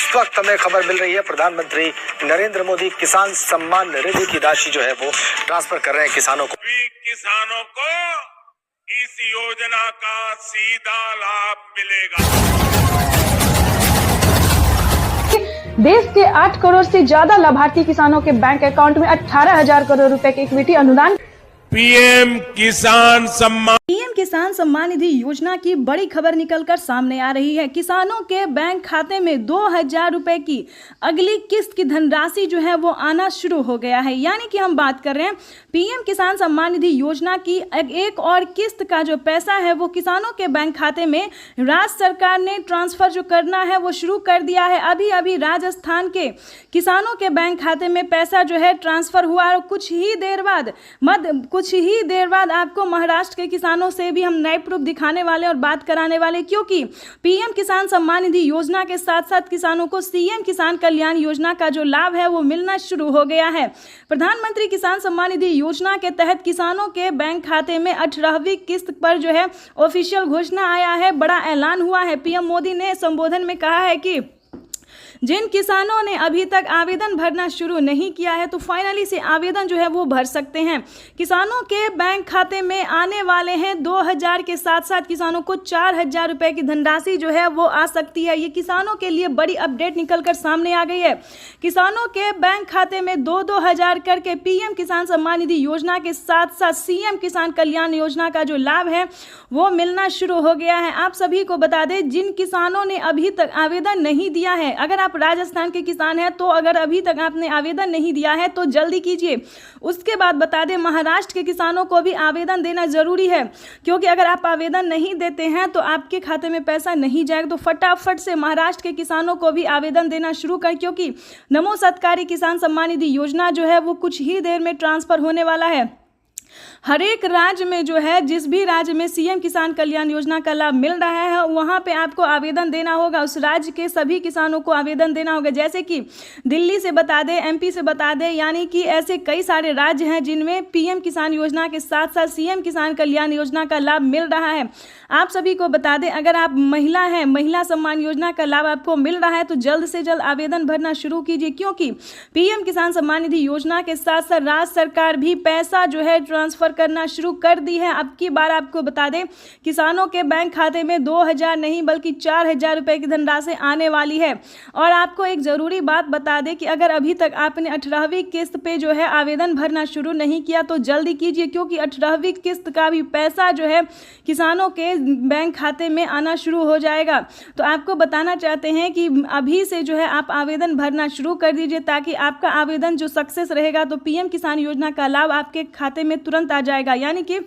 इस वक्त हमें खबर मिल रही है प्रधानमंत्री नरेंद्र मोदी किसान सम्मान निधि की राशि जो है वो ट्रांसफर कर रहे हैं किसानों को। किसानों को इस योजना का सीधा लाभ मिलेगा। देश के 8 करोड़ से ज्यादा लाभार्थी किसानों के बैंक अकाउंट में 18,000 करोड़ रुपए के इक्विटी अनुदान। पीएम किसान सम्मान निधि योजना की बड़ी खबर निकलकर सामने आ रही है। किसानों के बैंक खाते में 2,000 रुपए की अगली किस्त की धनराशि जो है वो आना शुरू हो गया है। यानी कि हम बात कर रहे हैं पीएम किसान सम्मान निधि योजना की एक और किस्त का जो पैसा है वो किसानों के बैंक खाते में राज्य सरकार ने ट्रांसफर जो करना है वो शुरू कर दिया है। अभी अभी राजस्थान के किसानों के बैंक खाते में पैसा जो है ट्रांसफर हुआ और कुछ ही देर बाद आपको महाराष्ट्र के किसानों से भी हम नए प्रूफ दिखाने वाले और बात कराने वाले, क्योंकि पीएम किसान सम्मान निधि योजना के साथ साथ किसानों को सीएम किसान कल्याण योजना का जो लाभ है वो मिलना शुरू हो गया है। प्रधानमंत्री किसान सम्मान निधि योजना के तहत किसानों के बैंक खाते में 18वीं किस्त पर जो है ऑफिशियल घोषणा आया है, बड़ा ऐलान हुआ है। पीएम मोदी ने संबोधन में कहा है कि जिन किसानों ने अभी तक आवेदन भरना शुरू नहीं किया है तो फाइनली से आवेदन जो है वो भर सकते हैं। किसानों के बैंक खाते में आने वाले हैं 2,000 के साथ साथ किसानों को 4,000 रुपए की धनराशि जो है वो आ सकती है। ये किसानों के लिए बड़ी अपडेट निकलकर सामने आ गई है। किसानों के बैंक खाते में 2,000 करके पीएम किसान सम्मान निधि योजना के साथ साथ सीएम किसान कल्याण योजना का जो लाभ है वो मिलना शुरू हो गया है। आप सभी को बता दें जिन किसानों ने अभी तक आवेदन नहीं दिया है, अगर आप राजस्थान के किसान हैं तो अगर अभी तक आपने आवेदन नहीं दिया है तो जल्दी कीजिए। उसके बाद बता दें महाराष्ट्र के किसानों को भी आवेदन देना जरूरी है, क्योंकि अगर आप आवेदन नहीं देते हैं तो आपके खाते में पैसा नहीं जाएगा। तो फटाफट से महाराष्ट्र के किसानों को भी आवेदन देना शुरू कर, क्योंकि नमो सत्कारी किसान सम्मान निधि योजना जो है वो कुछ ही देर में ट्रांसफर होने वाला है। हर एक राज्य में जो है, जिस भी राज्य में सीएम किसान कल्याण योजना का लाभ मिल रहा है वहां पे आपको आवेदन देना होगा। उस राज्य के सभी किसानों को आवेदन देना होगा। जैसे कि दिल्ली से बता दें, एमपी से बता दें, यानी कि ऐसे कई सारे राज्य हैं जिनमें पीएम किसान योजना के साथ साथ सीएम किसान कल्याण योजना का लाभ मिल रहा है। आप सभी को बता दें अगर आप महिला हैं, महिला सम्मान योजना का लाभ आपको मिल रहा है तो जल्द से जल्द आवेदन भरना शुरू कीजिए, क्योंकि पीएम किसान सम्मान निधि योजना के साथ साथ राज्य सरकार भी पैसा जो है ट्रांसफर करना शुरू कर दी है। अब की बार आपको बता दें किसानों के बैंक खाते में 2,000 नहीं बल्कि 4,000 रुपए की धनराशि आने वाली है। और आपको एक जरूरी बात बता दें कि अगर अभी तक आपने 18वीं किस्त पे जो है आवेदन भरना शुरू नहीं किया तो जल्दी कीजिए, क्योंकि 18वीं किस्त का भी पैसा जो है किसानों के बैंक खाते में आना शुरू हो जाएगा। तो आपको बताना चाहते हैं कि अभी से जो है आप आवेदन भरना शुरू कर दीजिए, ताकि आपका आवेदन जो सक्सेस रहेगा तो पीएम किसान योजना का लाभ आपके खाते में तुरंत आ जाएगा। यानी कि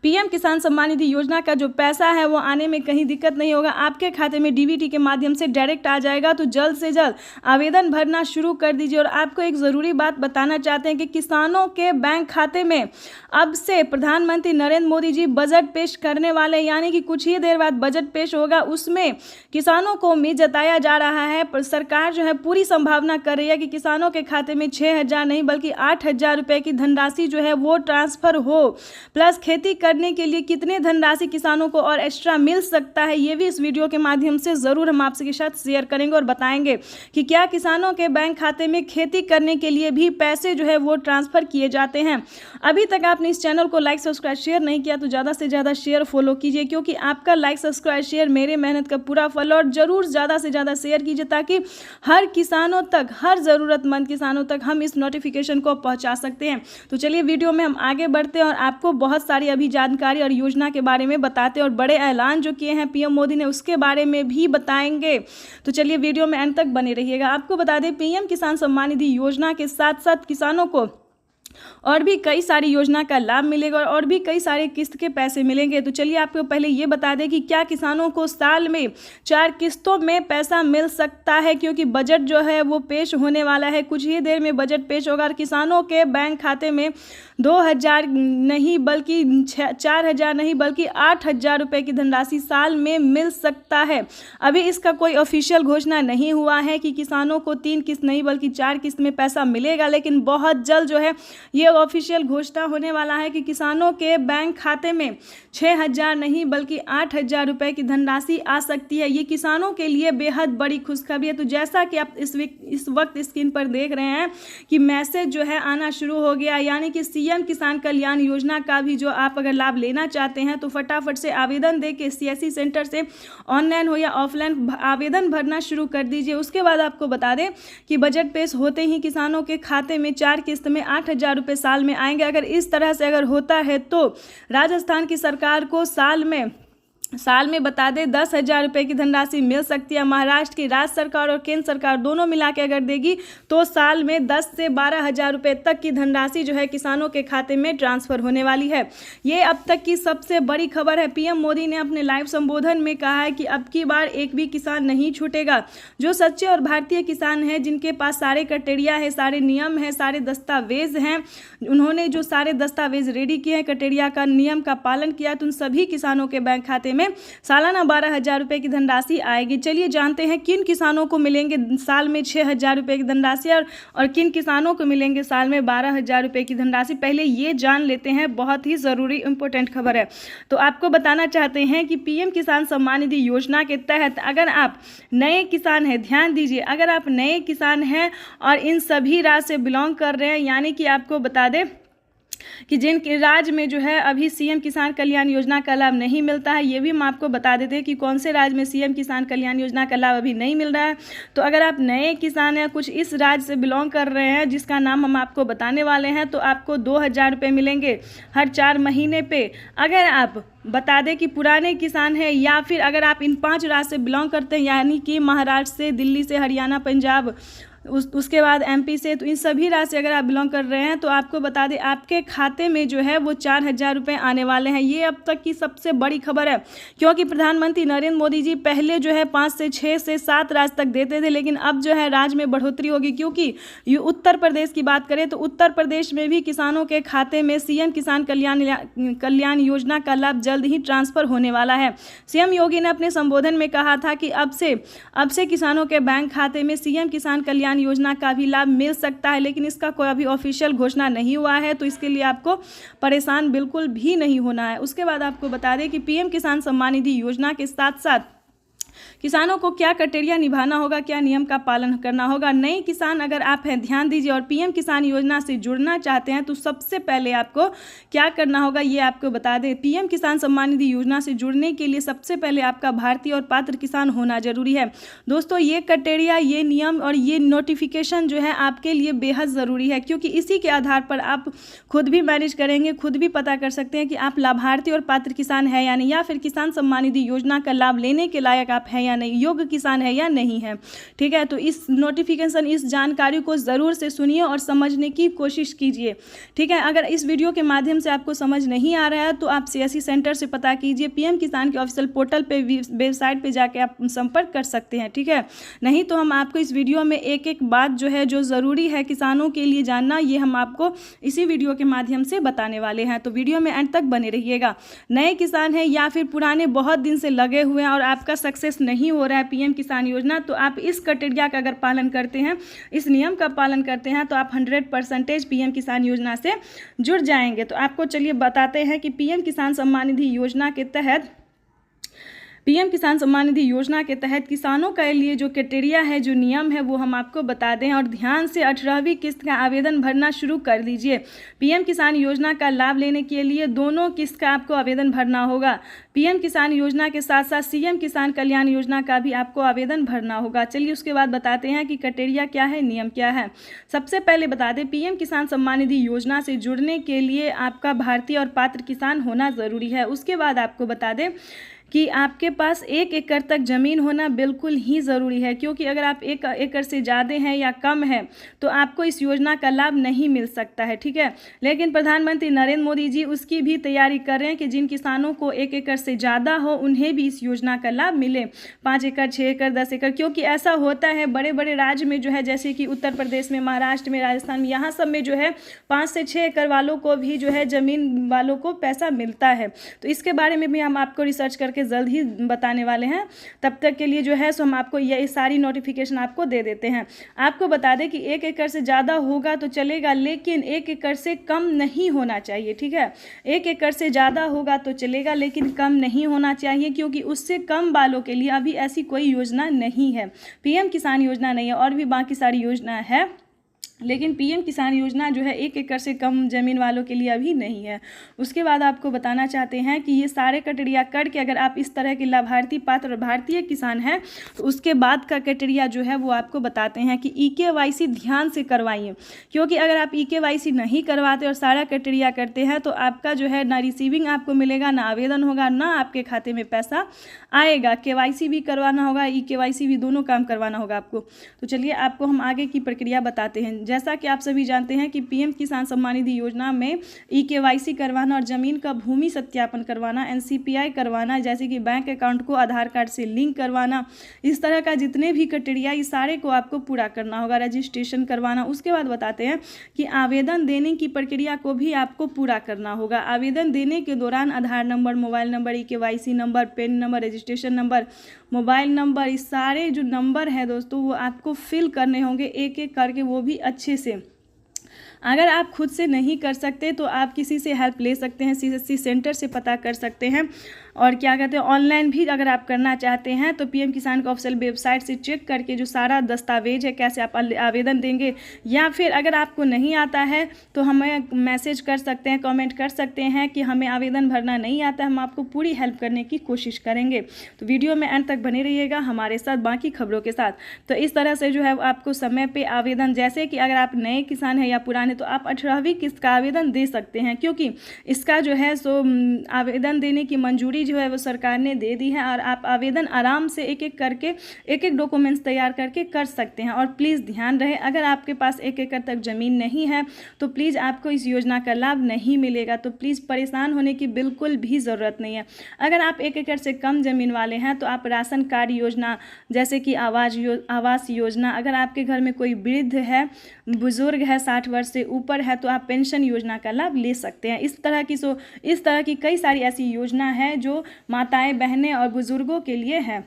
पीएम किसान सम्मान निधि योजना का जो पैसा है वो आने में कहीं दिक्कत नहीं होगा, आपके खाते में डीबीटी के माध्यम से डायरेक्ट आ जाएगा। तो जल्द से जल्द आवेदन भरना शुरू कर दीजिए। और आपको एक ज़रूरी बात बताना चाहते हैं कि किसानों के बैंक खाते में अब से प्रधानमंत्री नरेंद्र मोदी जी बजट पेश करने वाले, यानी कि कुछ ही देर बाद बजट पेश होगा। उसमें किसानों को उम्मीद जताया जा रहा है, पर सरकार जो है पूरी संभावना कर रही है कि किसानों के खाते में 6,000 नहीं बल्कि 8,000 रुपये की धनराशि जो है वो ट्रांसफर हो। प्लस खेती करने के लिए कितने धनराशि किसानों को और एक्स्ट्रा मिल सकता है ये भी इस वीडियो के माध्यम से ज़रूर हम आपके साथ शेयर करेंगे और बताएंगे कि क्या किसानों के बैंक खाते में खेती करने के लिए भी पैसे जो है वो ट्रांसफ़र किए जाते हैं। अभी तक आपने इस चैनल को लाइक सब्सक्राइब शेयर नहीं किया तो ज़्यादा से ज़्यादा शेयर फॉलो कीजिए, क्योंकि आपका लाइक सब्सक्राइब शेयर मेरे मेहनत का पूरा फल। और ज़रूर ज़्यादा से ज़्यादा शेयर कीजिए ताकि हर किसानों तक, हर ज़रूरतमंद किसानों तक हम इस नोटिफिकेशन को पहुँचा सकते हैं। तो चलिए वीडियो में हम आगे बढ़ते हैं और आपको बहुत सारी अभी जानकारी और योजना के बारे में बताते हैं और बड़े ऐलान जो किए हैं पीएम मोदी ने उसके बारे में भी बताएंगे। तो चलिए वीडियो में अंत तक बने रहिएगा। आपको बता दें पीएम किसान सम्मान निधि योजना के साथ साथ किसानों को और भी कई सारी योजना का लाभ मिलेगा और भी कई सारे किस्त के पैसे मिलेंगे। तो चलिए आपको पहले ये बता दें कि क्या किसानों को साल में 4 किस्तों में पैसा मिल सकता है, क्योंकि बजट जो है वो पेश होने वाला है। कुछ ही देर में बजट पेश होगा और किसानों के बैंक खाते में 2,000 नहीं बल्कि 4,000 नहीं बल्कि 8,000 रुपये की धनराशि साल में मिल सकता है। अभी इसका कोई ऑफिशियल घोषणा नहीं हुआ है कि किसानों को 3 किस्त नहीं बल्कि 4 किस्त में पैसा मिलेगा, लेकिन बहुत जल्द जो है ये ऑफिशियल घोषणा होने वाला है कि किसानों के बैंक खाते में 6,000 नहीं बल्कि 8,000 रुपये की धनराशि आ सकती है। ये किसानों के लिए बेहद बड़ी खुशखबरी है। तो जैसा कि आप इस वक्त स्क्रीन पर देख रहे हैं कि मैसेज जो है आना शुरू हो गया, यानी कि सीएम किसान कल्याण योजना का भी जो आप अगर लाभ लेना चाहते हैं तो फटाफट से आवेदन दे के सीएससी सेंटर से ऑनलाइन हो या ऑफलाइन आवेदन भरना शुरू कर दीजिए। उसके बाद आपको बता दें कि बजट पेश होते ही किसानों के खाते में 4 किस्त में 8,000 रुपये साल में आएंगे। अगर इस तरह से अगर होता है तो राजस्थान की सरकार को साल में बता दें 10,000 रुपये की धनराशि मिल सकती है। महाराष्ट्र की राज्य सरकार और केंद्र सरकार दोनों मिला के अगर देगी तो साल में 10 से 12,000 रुपये तक की धनराशि जो है किसानों के खाते में ट्रांसफर होने वाली है। ये अब तक की सबसे बड़ी खबर है। पीएम मोदी ने अपने लाइव संबोधन में कहा है कि अब की बार एक भी किसान नहीं छूटेगा। जो सच्चे और भारतीय किसान हैं, जिनके पास सारे क्राइटेरिया है, सारे नियम हैं, सारे दस्तावेज हैं, उन्होंने जो सारे दस्तावेज रेडी किए हैं, क्राइटेरिया का नियम का पालन किया, तो उन सभी किसानों के बैंक खाते में सालाना 12,000 रुपये की धनराशि आएगी। चलिए जानते हैं किन किसानों को मिलेंगे साल में 6,000 रुपये की धनराशि और किन किसानों को मिलेंगे साल में 12,000 रुपये की धनराशि। पहले ये जान लेते हैं, बहुत ही ज़रूरी इंपॉर्टेंट खबर है। तो आपको बताना चाहते हैं कि पीएम किसान सम्मान निधि योजना के तहत अगर आप नए किसान हैं, ध्यान दीजिए, अगर आप नए किसान हैं और इन सभी राज्य से बिलोंग कर रहे हैं, यानी कि आपको बता दें कि जिन राज्य में जो है अभी सीएम किसान कल्याण योजना का लाभ नहीं मिलता है, ये भी हम आपको बता देते हैं कि कौन से राज्य में सीएम किसान कल्याण योजना का लाभ अभी नहीं मिल रहा है। तो अगर आप नए किसान हैं, कुछ इस राज्य से बिलोंग कर रहे हैं जिसका नाम हम आपको बताने वाले हैं, तो आपको 2,000 रुपये मिलेंगे हर 4 महीने पे। अगर आप बता दें कि पुराने किसान हैं या फिर अगर आप इन 5 राज्य से बिलोंग करते हैं, यानी कि महाराष्ट्र से, दिल्ली से, हरियाणा, पंजाब, उसके बाद एमपी से, तो इन सभी राज्य से अगर आप बिलोंग कर रहे हैं तो आपको बता दें आपके खाते में जो है वो 4,000 रुपये आने वाले हैं। ये अब तक की सबसे बड़ी खबर है, क्योंकि प्रधानमंत्री नरेंद्र मोदी जी पहले जो है 5 से 6 से 7 राज्य तक देते थे, लेकिन अब जो है राज्य में बढ़ोतरी होगी। क्योंकि ये उत्तर प्रदेश की बात करें तो उत्तर प्रदेश में भी किसानों के खाते में सीएम किसान कल्याण योजना का लाभ जल्द ही ट्रांसफर होने वाला है। सीएम योगी ने अपने संबोधन में कहा था कि अब से किसानों के बैंक खाते में सीएम किसान कल्याण योजना का भी लाभ मिल सकता है, लेकिन इसका कोई अभी ऑफिशियल घोषणा नहीं हुआ है, तो इसके लिए आपको परेशान बिल्कुल भी नहीं होना है। उसके बाद आपको बता दें कि पीएम किसान सम्मान निधि योजना के साथ साथ किसानों को क्या क्राइटेरिया निभाना होगा, क्या नियम का पालन करना होगा। नए किसान अगर आप हैं, ध्यान दीजिए, और पीएम किसान योजना से जुड़ना चाहते हैं तो सबसे पहले आपको क्या करना होगा ये आपको बता दें। पीएम किसान सम्मान निधि योजना से जुड़ने के लिए सबसे पहले आपका भारतीय और पात्र किसान होना जरूरी है। दोस्तों, ये क्राइटेरिया, ये नियम और ये नोटिफिकेशन जो है आपके लिए बेहद ज़रूरी है, क्योंकि इसी के आधार पर आप खुद भी मैनेज करेंगे, खुद भी पता कर सकते हैं कि आप लाभार्थी और पात्र किसान है या नहीं, या फिर किसान सम्मान निधि योजना का लाभ लेने के लायक आप हैं या नहीं, योग्य किसान है या नहीं है। ठीक है, तो इस नोटिफिकेशन, इस जानकारी को ज़रूर से सुनिए और समझने की कोशिश कीजिए। ठीक है, अगर इस वीडियो के माध्यम से आपको समझ नहीं आ रहा है तो आप सीएससी सेंटर से पता कीजिए, पीएम किसान के ऑफिशियल पोर्टल पे, वेबसाइट पे जाके आप संपर्क कर सकते हैं। ठीक है, नहीं तो हम आपको इस वीडियो में एक एक बात जो है, जो ज़रूरी है किसानों के लिए जानना, ये हम आपको इसी वीडियो के माध्यम से बताने वाले हैं। तो वीडियो में एंड तक बने रहिएगा। नए किसान हैं या फिर पुराने बहुत दिन से लगे हुए हैं और आपका सक्सेस नहीं हो रहा है पीएम किसान योजना, तो आप इस क्राइटेरिया का अगर पालन करते हैं, इस नियम का पालन करते हैं, तो आप 100% पीएम किसान योजना से जुड़ जाएंगे। तो आपको चलिए बताते हैं कि पीएम किसान सम्मान निधि योजना के तहत किसानों के लिए जो क्राइटेरिया है, जो नियम है, वो हम आपको बता दें। और ध्यान से 18वीं किस्त का आवेदन भरना शुरू कर दीजिए। पीएम किसान योजना का लाभ लेने के लिए दोनों किस्त का आपको आवेदन भरना होगा। पीएम किसान योजना के साथ साथ सीएम किसान कल्याण योजना का भी आपको आवेदन भरना होगा। चलिए उसके बाद बताते हैं कि क्राइटेरिया क्या है, नियम क्या है। सबसे पहले बता दें, पीएम किसान सम्मान निधि योजना से जुड़ने के लिए आपका भारतीय और पात्र किसान होना ज़रूरी है। उसके बाद आपको बता दें कि आपके पास 1 एकड़ तक ज़मीन होना बिल्कुल ही ज़रूरी है, क्योंकि अगर आप 1 एकड़ से ज़्यादा हैं या कम है तो आपको इस योजना का लाभ नहीं मिल सकता है। ठीक है, लेकिन प्रधानमंत्री नरेंद्र मोदी जी उसकी भी तैयारी कर रहे हैं कि जिन किसानों को 1 एकड़ से ज़्यादा हो उन्हें भी इस योजना का लाभ मिले, 5 एकड़, 6 एकड़, 10 एकड़, क्योंकि ऐसा होता है बड़े बड़े राज्य में जो है, जैसे कि उत्तर प्रदेश में, महाराष्ट्र में, राजस्थान में, यहाँ सब में जो है 5 से 6 एकड़ वालों को भी जो है ज़मीन वालों को पैसा मिलता है। तो इसके बारे में भी हम आपको रिसर्च करके करके जल्द ही बताने वाले हैं। तब तक के लिए जो है सो हम आपको ये सारी नोटिफिकेशन आपको दे देते हैं। आपको बता दें कि 1 एकड़ से ज़्यादा होगा तो चलेगा, लेकिन 1 एकड़ से कम नहीं होना चाहिए, ठीक है। 1 एकड़ से ज़्यादा होगा तो चलेगा, लेकिन कम नहीं होना चाहिए, क्योंकि उससे कम वालों के लिए अभी ऐसी कोई योजना नहीं है। पीएम किसान योजना नहीं है, और भी बाकी सारी योजना है, लेकिन पीएम किसान योजना जो है 1 एकड़ से कम ज़मीन वालों के लिए अभी नहीं है। उसके बाद आपको बताना चाहते हैं कि ये सारे क्राइटेरिया करके अगर आप इस तरह के लाभार्थी पात्र भारतीय किसान हैं तो उसके बाद का क्राइटेरिया जो है वो आपको बताते हैं कि EKYC ध्यान से करवाइए, क्योंकि अगर आप EKYC नहीं करवाते और सारा क्राइटेरिया करते हैं तो आपका जो है ना रिसीविंग आपको मिलेगा, ना आवेदन होगा, ना आपके खाते में पैसा आएगा। KYC भी करवाना होगा, EKYC भी, दोनों काम करवाना होगा आपको। तो चलिए आपको हम आगे की प्रक्रिया बताते हैं। जैसा कि आप सभी जानते हैं कि पीएम किसान सम्मान निधि योजना में EKYC करवाना और ज़मीन का भूमि सत्यापन करवाना, NCPI करवाना, जैसे कि बैंक अकाउंट को आधार कार्ड से लिंक करवाना, इस तरह का जितने भी क्राइटेरिया इस सारे को आपको पूरा करना होगा, रजिस्ट्रेशन करवाना। उसके बाद बताते हैं कि आवेदन देने की प्रक्रिया को भी आपको पूरा करना होगा। आवेदन देने के दौरान Aadhaar number, mobile number, EKYC number, PAN number, registration number, mobile number, इस सारे जो नंबर है दोस्तों वो आपको फिल करने होंगे एक एक करके, वो भी अच्छे से। अगर आप खुद से नहीं कर सकते तो आप किसी से हेल्प ले सकते हैं, CSC सेंटर से पता कर सकते हैं, और क्या कहते हैं ऑनलाइन भी अगर आप करना चाहते हैं तो पीएम किसान का ऑफिशियल वेबसाइट से चेक करके जो सारा दस्तावेज है कैसे आप आवेदन देंगे, या फिर अगर आपको नहीं आता है तो हमें मैसेज कर सकते हैं, कमेंट कर सकते हैं कि हमें आवेदन भरना नहीं आता, हम आपको पूरी हेल्प करने की कोशिश करेंगे। तो वीडियो में अंत तक बने रहिएगा हमारे साथ बाकी खबरों के साथ। तो इस तरह से जो है आपको समय पे आवेदन, जैसे कि अगर आप नए किसान हैं या पुराने, तो आप 18वीं किस्त का आवेदन दे सकते हैं, क्योंकि इसका जो है सो आवेदन देने की मंजूरी जो है वो सरकार ने दे दी है, और आप आवेदन आराम से एक एक करके एक एक डॉक्यूमेंट्स तैयार करके कर सकते हैं। और प्लीज़ ध्यान रहे, अगर आपके पास 1 एकड़ तक ज़मीन नहीं है तो प्लीज़ आपको इस योजना का लाभ नहीं मिलेगा। तो प्लीज़ परेशान होने की बिल्कुल भी ज़रूरत नहीं है। अगर आप 1 एकड़ से कम ज़मीन वाले हैं तो आप राशन कार्ड योजना, जैसे कि आवास योजना, अगर आपके घर में कोई वृद्ध है, बुजुर्ग है, 60 वर्ष से ऊपर है, तो आप पेंशन योजना का लाभ ले सकते हैं। इस तरह की कई सारी ऐसी योजना है जो माताएं, बहनें और बुजुर्गों के लिए है।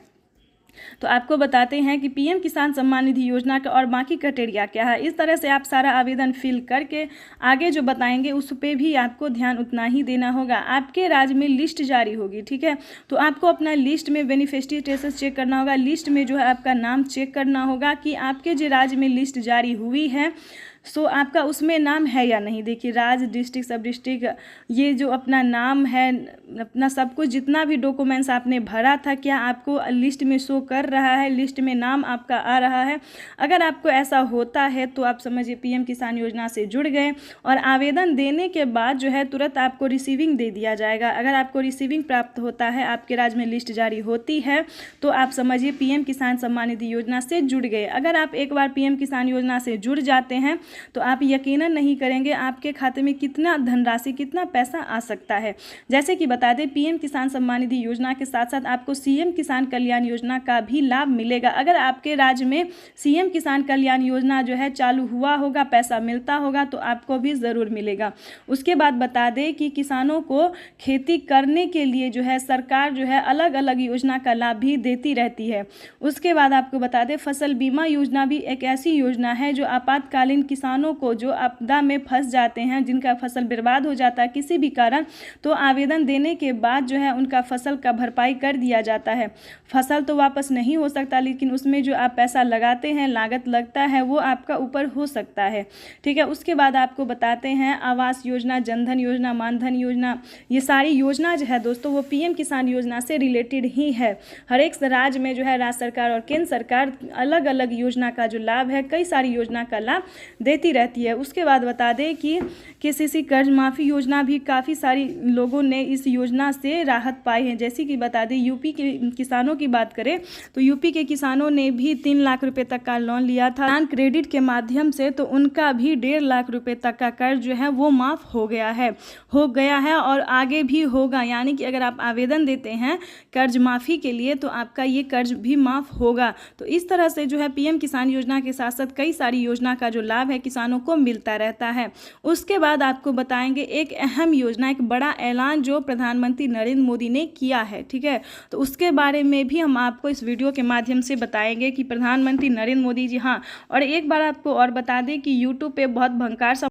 तो आपको बताते हैं कि पीएम किसान सम्मान निधि योजना का और बाकी क्राइटेरिया क्या है। इस तरह से आप सारा आवेदन फिल करके आगे जो बताएंगे उस पर भी आपको ध्यान उतना ही देना होगा। आपके राज्य में लिस्ट जारी होगी, ठीक है, तो आपको अपना लिस्ट में बेनिफिशियरी स्टेटस चेक करना होगा। लिस्ट में जो है आपका नाम चेक करना होगा कि आपके जो राज्य में लिस्ट जारी हुई है सो आपका उसमें नाम है या नहीं। देखिए, राज्य, डिस्ट्रिक्ट, सब डिस्ट्रिक्ट, ये जो अपना नाम है, अपना सब कुछ जितना भी डॉक्यूमेंट्स आपने भरा था, क्या आपको लिस्ट में शो कर रहा है, लिस्ट में नाम आपका आ रहा है। अगर आपको ऐसा होता है तो आप समझिए पीएम किसान योजना से जुड़ गए, और आवेदन देने के बाद जो है तुरंत आपको रिसीविंग दे दिया जाएगा। अगर आपको रिसीविंग प्राप्त होता है, आपके राज्य में लिस्ट जारी होती है, तो आप समझिए पीएम किसान सम्मान निधि योजना से जुड़ गए। अगर आप एक बार पीएम किसान योजना से जुड़ जाते हैं तो आप यकीनन नहीं करेंगे आपके खाते में कितना धनराशि, कितना पैसा आ सकता है। जैसे कि बता दें, पीएम किसान सम्मान निधि योजना के साथ साथ आपको सीएम किसान कल्याण योजना का भी लाभ मिलेगा। अगर आपके राज्य में सीएम किसान कल्याण योजना जो है चालू हुआ होगा, पैसा मिलता होगा, तो आपको भी ज़रूर मिलेगा। उसके बाद बता दें कि किसानों को खेती करने के लिए जो है सरकार जो है अलग अलग योजना का लाभ भी देती रहती है। उसके बाद आपको बता दें, फसल बीमा योजना भी एक ऐसी योजना है जो आपातकालीन किसानों को जो आपदा में फंस जाते हैं, जिनका फसल बर्बाद हो जाता है किसी भी कारण, तो आवेदन देने के बाद जो है उनका फसल का भरपाई कर दिया जाता है। फसल तो वापस नहीं हो सकता, लेकिन उसमें जो आप पैसा लगाते हैं, लागत लगता है, वो आपका ऊपर हो सकता है, ठीक है। उसके बाद आपको बताते हैं आवास योजना, जनधन योजना, मानधन योजना, ये सारी योजना जो है दोस्तों वो पीएम किसान योजना से रिलेटेड ही है। हर एक राज्य में जो है राज्य सरकार और केंद्र सरकार अलग अलग योजना का जो लाभ है, कई सारी योजना का लाभ देती रहती है। उसके बाद बता दें कि केसीसी कर्ज माफ़ी योजना भी काफ़ी सारी लोगों ने इस योजना से राहत पाई है। जैसे कि बता दें, यूपी के किसानों की बात करें तो यूपी के किसानों ने भी 3 लाख रुपए तक का लोन लिया था किसान क्रेडिट के माध्यम से, तो उनका भी 1.5 लाख रुपए तक का कर्ज जो है वो माफ़ हो गया है और आगे भी होगा। यानी कि अगर आप आवेदन देते हैं कर्ज माफ़ी के लिए तो आपका ये कर्ज भी माफ़ होगा। तो इस तरह से जो है पीएम किसान योजना के साथ साथ कई सारी योजना का जो लाभ है किसानों को मिलता रहता है। उसके बाद आपको बताएंगे एक अहम योजना, एक बड़ा ऐलान जो प्रधानमंत्री नरेंद्र मोदी ने किया है, ठीक है। तो उसके बारे में भी हम आपको इस वीडियो के माध्यम से बताएंगे कि प्रधानमंत्री नरेंद्र मोदी जी, हाँ, और एक बार आपको और बता दें कि यूट्यूब पे बहुत भंकार